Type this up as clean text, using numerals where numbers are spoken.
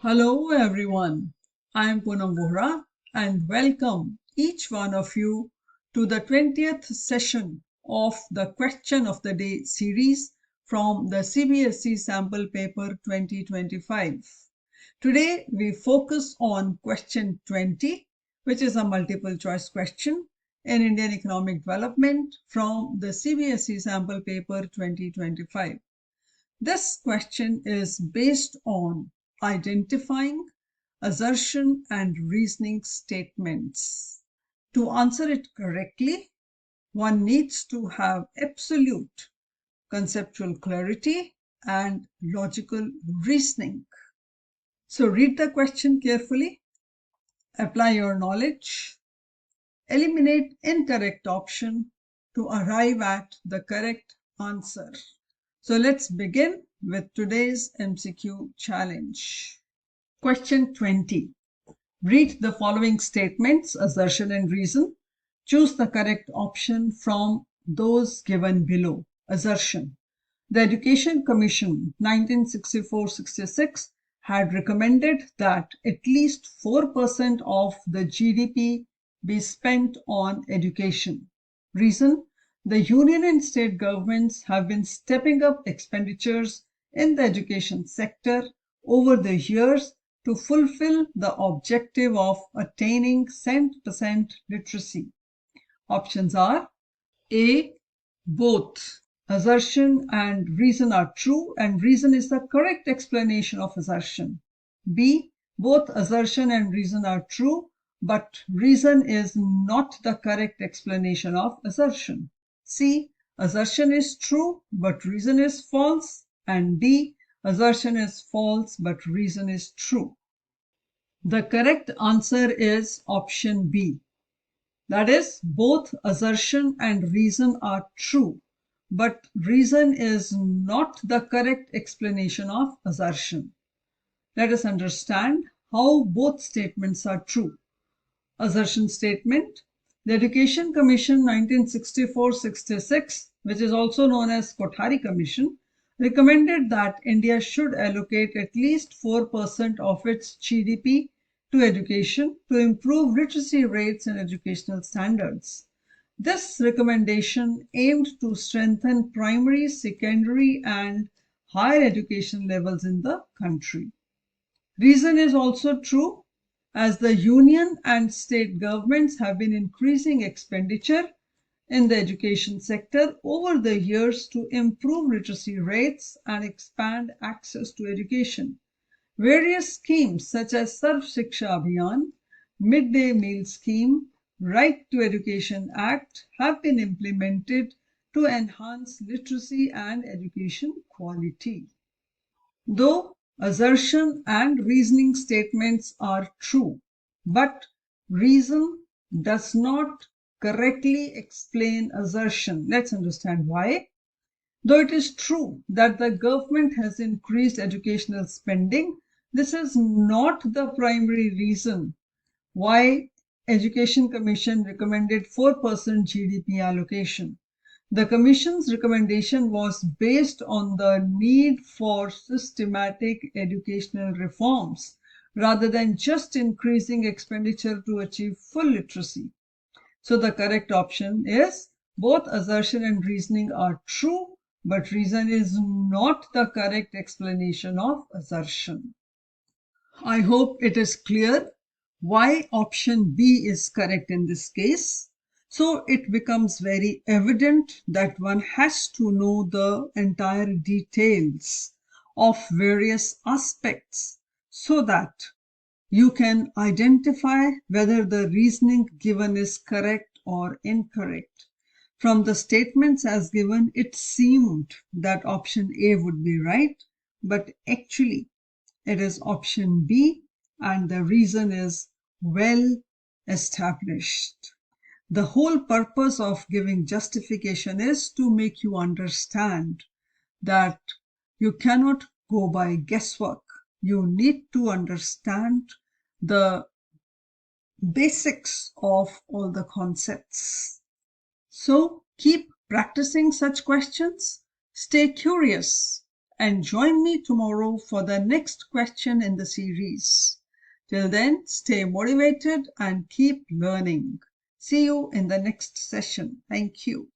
Hello everyone, I am Poonam Vohra and welcome each one of you to the 20th session of the Question of the Day series from the CBSE Sample Paper 2025. Today we focus on question 20, which is a multiple choice question in Indian economic development from the CBSE Sample Paper 2025. This question is based on identifying assertion and reasoning statements. To answer it correctly, one needs to have absolute conceptual clarity and logical reasoning. So read the question carefully, apply your knowledge, eliminate incorrect option to arrive at the correct answer. So let's begin with today's MCQ challenge. Question 20. Read the following statements, assertion and reason. Choose the correct option from those given below. Assertion. The Education Commission 1964-66 had recommended that at least 4% of the GDP be spent on education. Reason. The union and state governments have been stepping up expenditures in the education sector over the years to fulfill the objective of attaining 100% literacy. Options are A. Both assertion and reason are true and reason is the correct explanation of assertion. B. Both assertion and reason are true, but reason is not the correct explanation of assertion. C. Assertion is true, but reason is false. And D. Assertion is false, but reason is true. The correct answer is option B. That is, both assertion and reason are true, but reason is not the correct explanation of assertion. Let us understand how both statements are true. Assertion statement. The Education Commission 1964-66, which is also known as Kothari Commission, recommended that India should allocate at least 4% of its GDP to education to improve literacy rates and educational standards. This recommendation aimed to strengthen primary, secondary, and higher education levels in the country. Reason is also true, as the union and state governments have been increasing expenditure in the education sector over the years to improve literacy rates and expand access to education. Various schemes such as Sarv Shiksha Abhiyan, Midday Meal Scheme, Right to Education Act have been implemented to enhance literacy and education quality. Though assertion and reasoning statements are true, but reason does not correctly explain assertion. Let's understand why. Though it is true that the government has increased educational spending, this is not the primary reason why Education Commission recommended 4% GDP allocation. The Commission's recommendation was based on the need for systematic educational reforms rather than just increasing expenditure to achieve full literacy. So the correct option is both assertion and reasoning are true, but reason is not the correct explanation of assertion. I hope it is clear why option B is correct in this case. So it becomes very evident that one has to know the entire details of various aspects so that you can identify whether the reasoning given is correct or incorrect. From the statements as given, it seemed that option A would be right, but actually it is option B and the reason is well established. The whole purpose of giving justification is to make you understand that you cannot go by guesswork. You need to understand the basics of all the concepts. So keep practicing such questions. Stay curious and join me tomorrow for the next question in the series. Till then, stay motivated and keep learning. See you in the next session. Thank you.